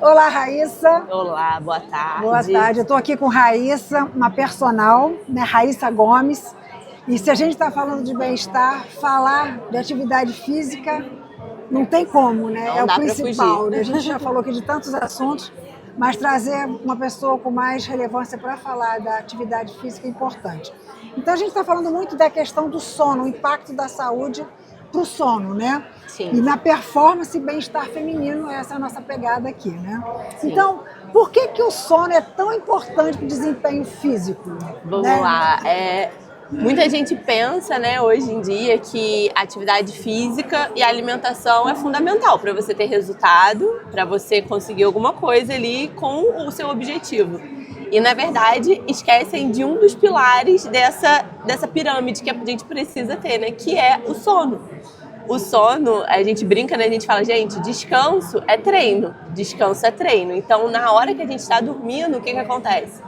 Olá, Raíssa. Olá, boa tarde. Boa tarde. Eu estou aqui com Raíssa, uma personal, né? Raíssa Gomes. E se a gente está falando de bem-estar, falar de atividade física não tem como, né? Não é o dá pra principal. fugir. Né? A gente já falou aqui de tantos assuntos, mas trazer uma pessoa com mais relevância para falar da atividade física é importante. Então a gente está falando muito da questão do sono, o impacto da saúde para o sono, né? Sim. E na performance e bem-estar feminino, essa é a nossa pegada aqui, né? Sim. Então, por que o sono é tão importante para o desempenho físico? Vamos né? lá. Muita gente pensa, né, hoje em dia, que a atividade física e a alimentação é fundamental para você ter resultado, para você conseguir alguma coisa ali com o seu objetivo. E, na verdade, esquecem de um dos pilares dessa pirâmide que a gente precisa ter, né, que é o sono. O sono, a gente brinca, né? A gente fala, gente, descanso é treino. Descanso é treino. Então, na hora que a gente está dormindo, o que acontece?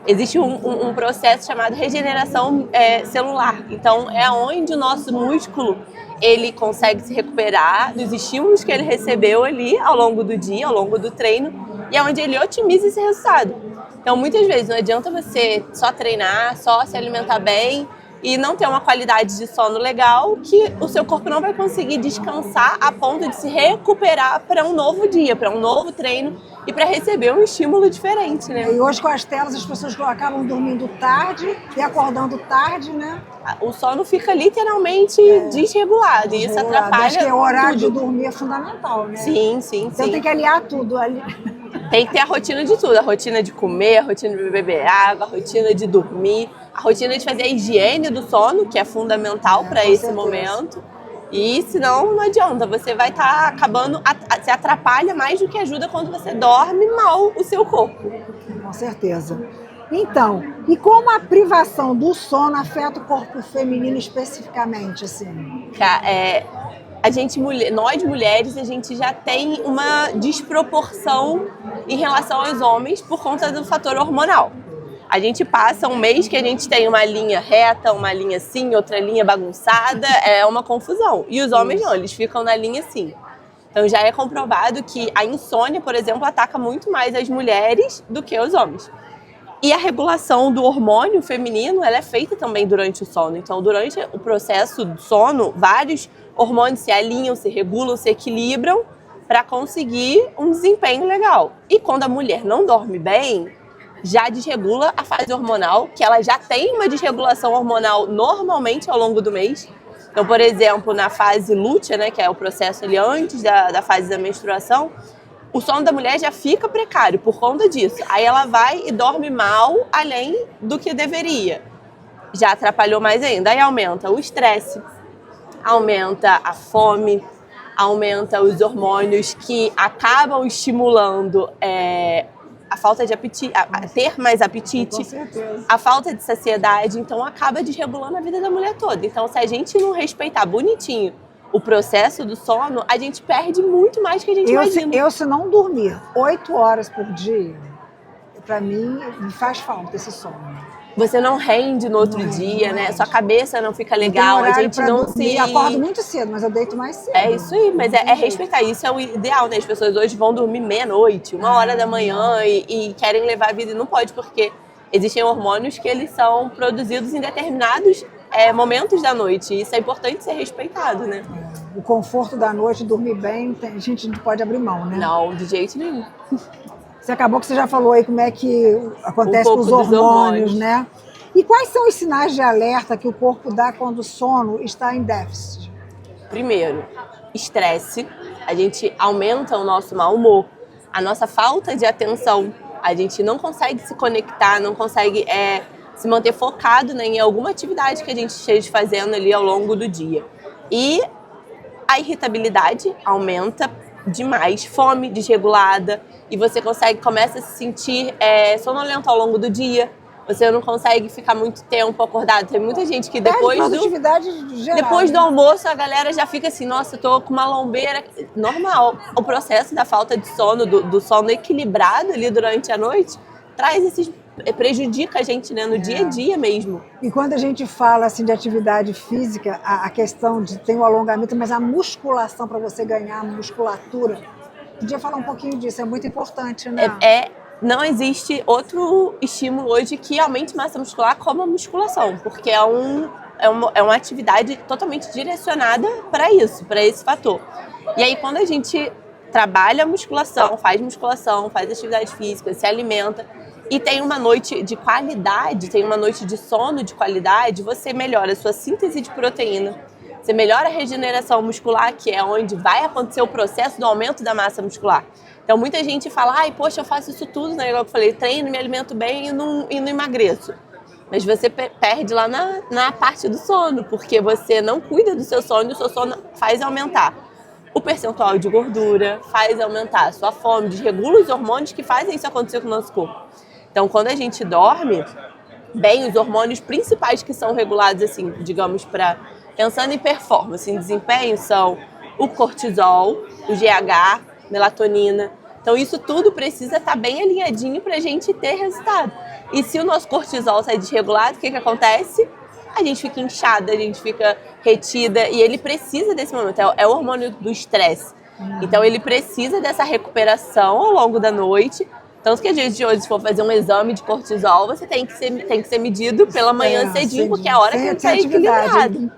Existe um processo chamado regeneração celular. Então, é onde o nosso músculo ele consegue se recuperar dos estímulos que ele recebeu ali ao longo do dia, ao longo do treino, e é onde ele otimiza esse resultado. Então, muitas vezes, não adianta você só treinar, só se alimentar bem, e não ter uma qualidade de sono legal, que o seu corpo não vai conseguir descansar a ponto de se recuperar para um novo dia, para um novo treino e para receber um estímulo diferente, né? E hoje com as telas as pessoas acabam dormindo tarde e acordando tarde, né? O sono fica literalmente desregulado e isso atrapalha Acho que o horário tudo. de dormir é fundamental, né? Sim. Então tem que aliar tudo ali. Tem que ter a rotina de tudo, a rotina de comer, a rotina de beber água, a rotina de dormir, a rotina de fazer a higiene do sono, que é fundamental para esse certeza. momento. E senão não adianta, você vai estar acabando, se atrapalha mais do que ajuda quando você dorme mal o seu corpo. Com certeza. Então, e como a privação do sono afeta o corpo feminino especificamente, assim? Nós mulheres, a gente já tem uma desproporção em relação aos homens por conta do fator hormonal. A gente passa um mês que a gente tem uma linha reta, uma linha assim, outra linha bagunçada, é uma confusão. E os homens não, eles ficam na linha assim. Então já é comprovado que a insônia, por exemplo, ataca muito mais as mulheres do que os homens. E a regulação do hormônio feminino, ela é feita também durante o sono. Então, durante o processo do sono, vários hormônios se alinham, se regulam, se equilibram para conseguir um desempenho legal. E quando a mulher não dorme bem, já desregula a fase hormonal, que ela já tem uma desregulação hormonal normalmente ao longo do mês. Então, por exemplo, na fase lútea, né, que é o processo ali antes da fase da menstruação, o sono da mulher já fica precário por conta disso. Aí ela vai e dorme mal além do que deveria. Já atrapalhou mais ainda. Aí aumenta o estresse, aumenta a fome, aumenta os hormônios que acabam estimulando a falta de apetite, a ter mais apetite, a falta de saciedade. Então acaba desregulando a vida da mulher toda. Então se a gente não respeitar bonitinho o processo do sono, a gente perde muito mais do que a gente imagina. Se não dormir 8 horas por dia, para mim, me faz falta esse sono. Você não rende no outro dia, né? Sua cabeça não fica legal, a gente não dormir. se... Acordo muito cedo, mas eu deito mais cedo. É isso aí, mas é respeitar. Isso é o ideal, né? As pessoas hoje vão dormir meia-noite, 1h da manhã e querem levar a vida e não pode, porque existem hormônios que eles são produzidos em determinados momentos da noite. E isso é importante ser respeitado, né? O conforto da noite, dormir bem, a gente não pode abrir mão, né? Não, de jeito nenhum. Você acabou que você já falou aí como é que acontece com os hormônios, né? E quais são os sinais de alerta que o corpo dá quando o sono está em déficit? Primeiro, estresse. A gente aumenta o nosso mau humor, a nossa falta de atenção. A gente não consegue se conectar, não consegue se manter focado, né, em alguma atividade que a gente esteja fazendo ali ao longo do dia. E a irritabilidade aumenta demais, fome desregulada, e você começa a se sentir sonolento ao longo do dia. Você não consegue ficar muito tempo acordado. Tem muita gente que depois do almoço a galera já fica assim, nossa, eu tô com uma lombeira. Normal. O processo da falta de sono, do sono equilibrado ali durante a noite, prejudica a gente, né, no dia a dia mesmo. E quando a gente fala assim de atividade física, a questão de tem o alongamento, mas a musculação para você ganhar musculatura podia falar um pouquinho disso, é muito importante, né? Não existe outro estímulo hoje que aumente massa muscular como a musculação, porque é uma atividade totalmente direcionada para isso, para esse fator. E aí, quando a gente trabalha a musculação, faz atividade física, se alimenta e tem uma noite de qualidade, tem uma noite de sono de qualidade, você melhora a sua síntese de proteína, você melhora a regeneração muscular, que é onde vai acontecer o processo do aumento da massa muscular. Então, muita gente fala, ai, poxa, eu faço isso tudo, né? Igual eu falei, treino, me alimento bem e não emagreço. Mas você perde lá na parte do sono, porque você não cuida do seu sono e o seu sono faz aumentar o percentual de gordura, faz aumentar a sua fome, desregula os hormônios que fazem isso acontecer com o nosso corpo. Então, quando a gente dorme bem, os hormônios principais que são regulados, assim, digamos, pensando em performance, em desempenho, são o cortisol, o GH, melatonina. Então, isso tudo precisa estar bem alinhadinho para a gente ter resultado. E se o nosso cortisol sai desregulado, o que acontece? A gente fica inchada, a gente fica retida e ele precisa desse momento. É o hormônio do estresse. Então, ele precisa dessa recuperação ao longo da noite. Tanto que, às vezes, de hoje, se for fazer um exame de cortisol, você tem que ser medido pela manhã cedinho, porque é a hora que ele está equilibrado.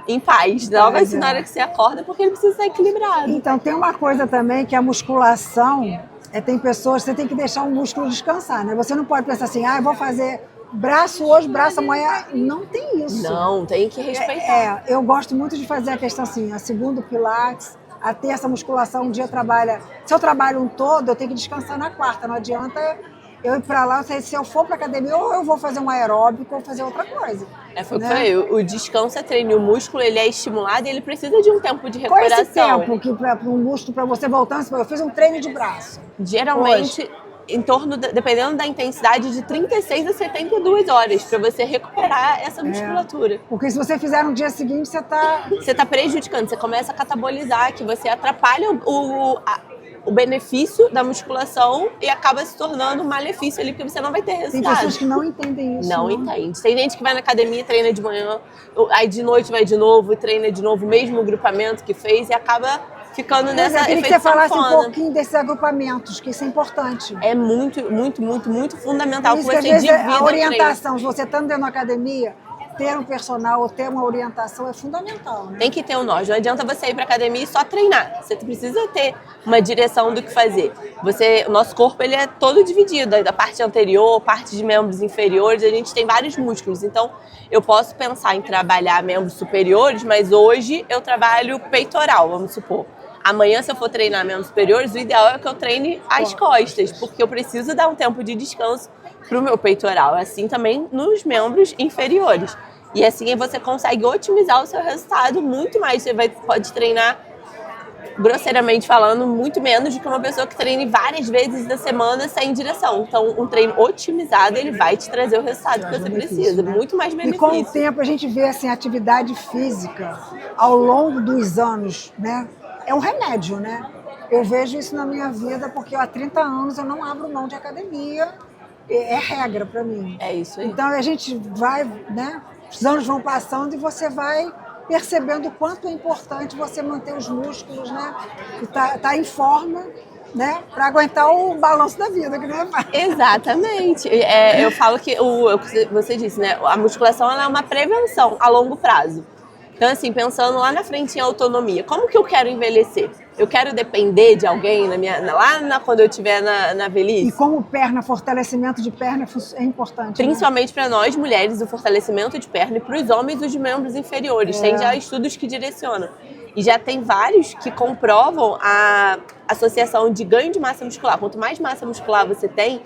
Em paz. Logo assim, na hora que você acorda, porque ele precisa estar equilibrado. Então, tem uma coisa também que a musculação, tem pessoas que você tem que deixar o músculo descansar, né? Você não pode pensar assim, eu vou fazer braço hoje, braço amanhã. Não tem isso. Não, tem que respeitar. Eu gosto muito de fazer a questão assim, a segunda Pilates, a terça musculação, um dia trabalha. Se eu trabalho um todo, eu tenho que descansar na quarta. Não adianta eu ir pra lá, se eu for pra academia, ou eu vou fazer um aeróbico ou fazer outra coisa. Foi o que eu falei, o descanso é treino, o músculo ele é estimulado e ele precisa de um tempo de recuperação. Qual esse tempo que para um músculo, para você voltar, eu fiz um treino de braço. Geralmente, hoje, em torno, dependendo da intensidade, de 36 a 72 horas para você recuperar essa musculatura. Porque se você fizer no dia seguinte, você tá prejudicando, você começa a catabolizar, que você atrapalha o benefício da musculação e acaba se tornando um malefício ali, porque você não vai ter resultado. Tem pessoas que não entendem isso. Não entende. Tem gente que vai na academia, treina de manhã, aí de noite vai de novo e treina de novo, mesmo grupamento que fez, e acaba ficando nessa efeito sanfona. Eu queria que você falasse um pouquinho desses agrupamentos, que isso é importante. É muito, muito, muito, muito fundamental que você divida a orientação, se você está dentro da academia, ter um personal ou ter uma orientação é fundamental, né? Tem que ter um norte. Não adianta você ir para academia e só treinar. Você precisa ter uma direção do que fazer. O nosso corpo ele é todo dividido, da parte anterior, parte de membros inferiores, a gente tem vários músculos. Então, eu posso pensar em trabalhar membros superiores, mas hoje eu trabalho peitoral, vamos supor. Amanhã, se eu for treinar membros superiores, o ideal é que eu treine as costas, porque eu preciso dar um tempo de descanso para o meu peitoral. Assim também nos membros inferiores. E assim você consegue otimizar o seu resultado muito mais. Você pode treinar, grosseiramente falando, muito menos do que uma pessoa que treine várias vezes na semana sem direção. Então, um treino otimizado, ele vai te trazer o resultado que você precisa. Né? Muito mais benefício. E com o tempo, a gente vê assim, a atividade física, ao longo dos anos, né? É um remédio, né? Eu vejo isso na minha vida, porque há 30 anos eu não abro mão de academia. É regra para mim. É isso aí. Então a gente vai, né? Os anos vão passando e você vai percebendo o quanto é importante você manter os músculos, né? E tá em forma, né? Para aguentar o balanço da vida, que não é fácil. Exatamente. Eu falo que você disse, né? A musculação ela é uma prevenção a longo prazo. Então, assim, pensando lá na frente em autonomia, como que eu quero envelhecer? Eu quero depender de alguém quando eu estiver na velhice? E como fortalecimento de perna é importante. Principalmente, né? Para nós, mulheres, o fortalecimento de perna e para os homens, os membros inferiores. Tem já estudos que direcionam. E já tem vários que comprovam a associação de ganho de massa muscular. Quanto mais massa muscular você tem,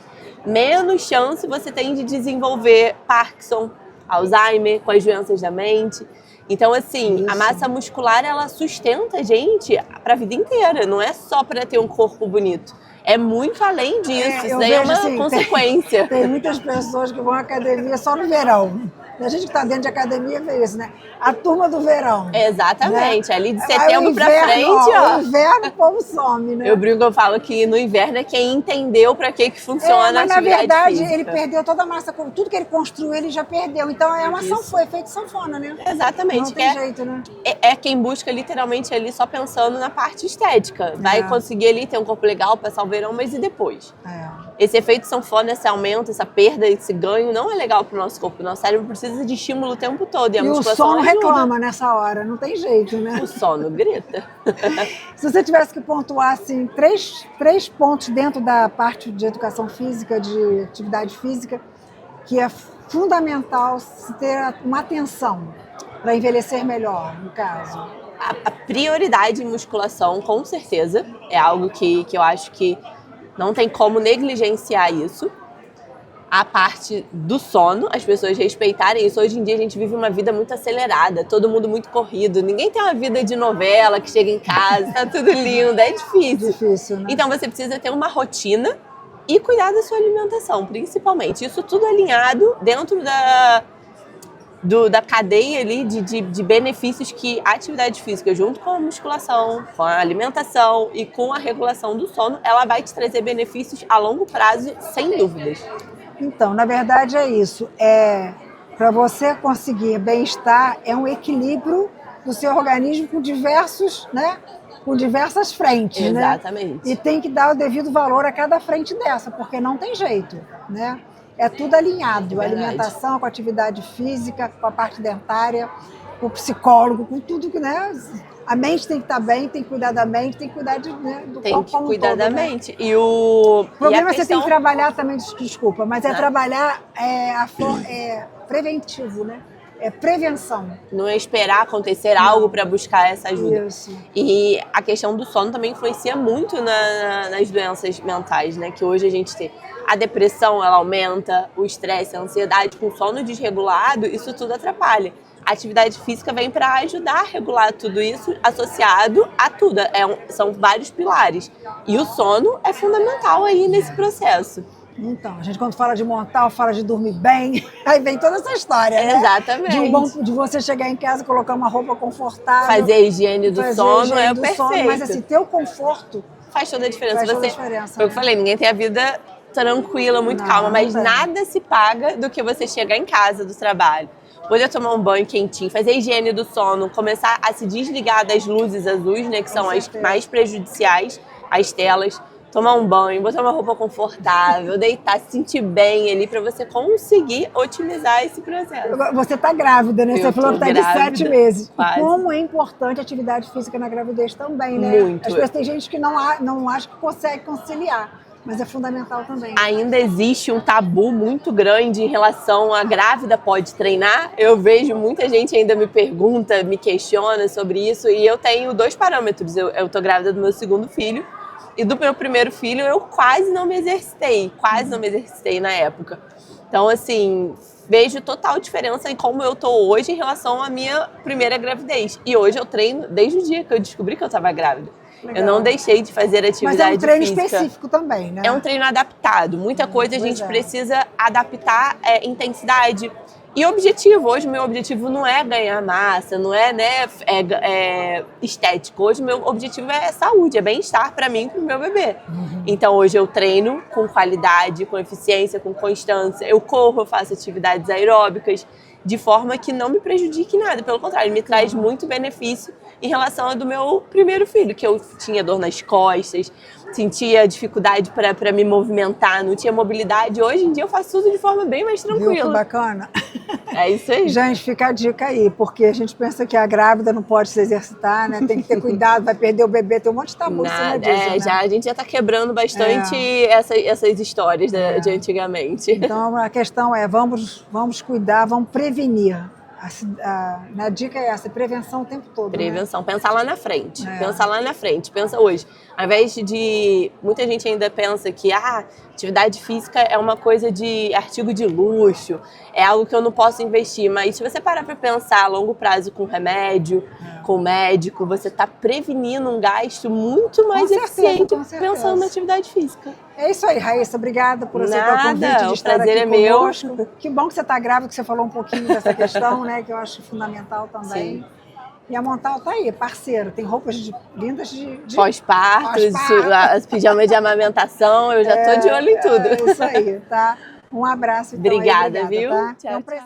menos chance você tem de desenvolver Parkinson, Alzheimer, com as doenças da mente. Então, assim, a massa muscular, ela sustenta a gente para a vida inteira. Não é só para ter um corpo bonito. É muito além disso. Isso daí é uma consequência. Tem muitas pessoas que vão à academia só no verão. A gente que está dentro de academia vê isso, né? A turma do verão. Exatamente, né? ali de setembro para frente, ó. O inverno o povo some, né? Eu brinco, eu falo que no inverno é quem entendeu para que funciona a mas atividade na verdade física. ele perdeu toda a massa, tudo que ele construiu ele já perdeu. Então é uma sanfona, efeito sanfona, né? Exatamente. Não tem jeito, né? É quem busca literalmente ali só pensando na parte estética. Vai conseguir ali ter um corpo legal, passar o verão, mas e depois? Esse efeito sanfona, esse aumento, essa perda, esse ganho não é legal pro nosso corpo. Nosso cérebro precisa de estímulo o tempo todo. E o sono reclama nessa hora, não tem jeito, né? O sono grita. Se você tivesse que pontuar assim, três pontos dentro da parte de educação física, de atividade física, que é fundamental se ter uma atenção para envelhecer melhor, no caso. A prioridade em musculação, com certeza, é algo que eu acho que não tem como negligenciar isso. A parte do sono, as pessoas respeitarem isso. Hoje em dia a gente vive uma vida muito acelerada, todo mundo muito corrido. Ninguém tem uma vida de novela que chega em casa, tá tudo lindo, é difícil. Difícil, né? Então você precisa ter uma rotina e cuidar da sua alimentação, principalmente. Isso tudo alinhado dentro da cadeia ali de benefícios que a atividade física, junto com a musculação, com a alimentação e com a regulação do sono, ela vai te trazer benefícios a longo prazo, sem dúvidas. Então, na verdade é isso. Para você conseguir bem-estar, é um equilíbrio do seu organismo com diversas frentes, Exatamente. né? E tem que dar o devido valor a cada frente dessa, porque não tem jeito, né? É tudo alinhado, a alimentação com a atividade física, com a parte dentária, com o psicólogo, com tudo, né? A mente tem que estar bem, tem que cuidar da mente, tem que cuidar do corpo. Tem que cuidar da mente. E o problema é que você tem que trabalhar também, desculpa, mas trabalhar preventivo, né? É prevenção. Não é esperar acontecer algo para buscar essa ajuda. Isso. E a questão do sono também influencia muito nas doenças mentais, né? Que hoje a gente tem. A depressão, ela aumenta, o estresse, a ansiedade, com sono desregulado, isso tudo atrapalha. A atividade física vem para ajudar a regular tudo isso, associado a tudo. São vários pilares. E o sono é fundamental aí nesse processo. Então, a gente quando fala de montar, fala de dormir bem, aí vem toda essa história, né? Exatamente. De você chegar em casa, colocar uma roupa confortável. Fazer a higiene do sono é perfeito. Sono, mas assim, ter o conforto faz toda a diferença. Faz toda a diferença. Foi o que eu falei, ninguém tem a vida tranquila, muito calma, mas nada se paga do que você chegar em casa do trabalho, poder tomar um banho quentinho, fazer a higiene do sono, começar a se desligar das luzes azuis, né, que são as mais prejudiciais, as telas, tomar um banho, botar uma roupa confortável, deitar, se sentir bem ali para você conseguir otimizar esse processo. Você tá grávida, né? Você falou que tá de 7 meses. Quase. E como é importante a atividade física na gravidez também, né? Muito. Às vezes tem gente que não acha que consegue conciliar. Mas é fundamental também. Ainda existe um tabu muito grande em relação a grávida pode treinar. Eu vejo muita gente ainda me pergunta, me questiona sobre isso. E eu tenho 2 parâmetros. Eu tô grávida do meu segundo filho. E do meu primeiro filho eu quase não me exercitei na época. Então, assim, vejo total diferença em como eu tô hoje em relação à minha primeira gravidez. E hoje eu treino desde o dia que eu descobri que eu tava grávida. Legal. Eu não deixei de fazer atividade física. Mas é um treino específico também, né? É um treino adaptado. Muita coisa a gente precisa adaptar intensidade. E objetivo, hoje o meu objetivo não é ganhar massa, não é, estético. Hoje o meu objetivo é saúde, é bem-estar para mim e para o meu bebê. Então hoje eu treino com qualidade, com eficiência, com constância. Eu corro, eu faço atividades aeróbicas de forma que não me prejudique nada. Pelo contrário, me traz muito benefício em relação ao do meu primeiro filho, que eu tinha dor nas costas, sentia dificuldade para me movimentar, não tinha mobilidade. Hoje em dia eu faço tudo de forma bem mais tranquila. Viu que bacana? É isso aí. Gente, fica a dica aí, porque a gente pensa que a grávida não pode se exercitar, né? Tem que ter cuidado, vai perder o bebê, tem um monte de tabu em cima disso, né? A gente já está quebrando bastante essas histórias de antigamente. Então a questão é, vamos cuidar, vamos prevenir. A dica é essa, prevenção o tempo todo. Prevenção, né? Pensar lá na frente. Pensa lá na frente, pensa hoje. Ao invés de... Muita gente ainda pensa que atividade física é uma coisa de artigo de luxo, é algo que eu não posso investir. Mas se você parar para pensar a longo prazo com remédio, com médico, você está prevenindo um gasto muito mais eficiente pensando na atividade física. É isso aí, Raíssa. Obrigada por aceitar o convite de estar aqui conosco. Que bom que você está grávida, que você falou um pouquinho dessa questão, né? Que eu acho fundamental também. Sim. E a Montal está aí, parceiro. Tem roupas lindas de pós-parto, as pijamas de amamentação. Eu já estou de olho em tudo. É isso aí, tá? Um abraço. Então, obrigada, viu? Tá? Tchau, tchau.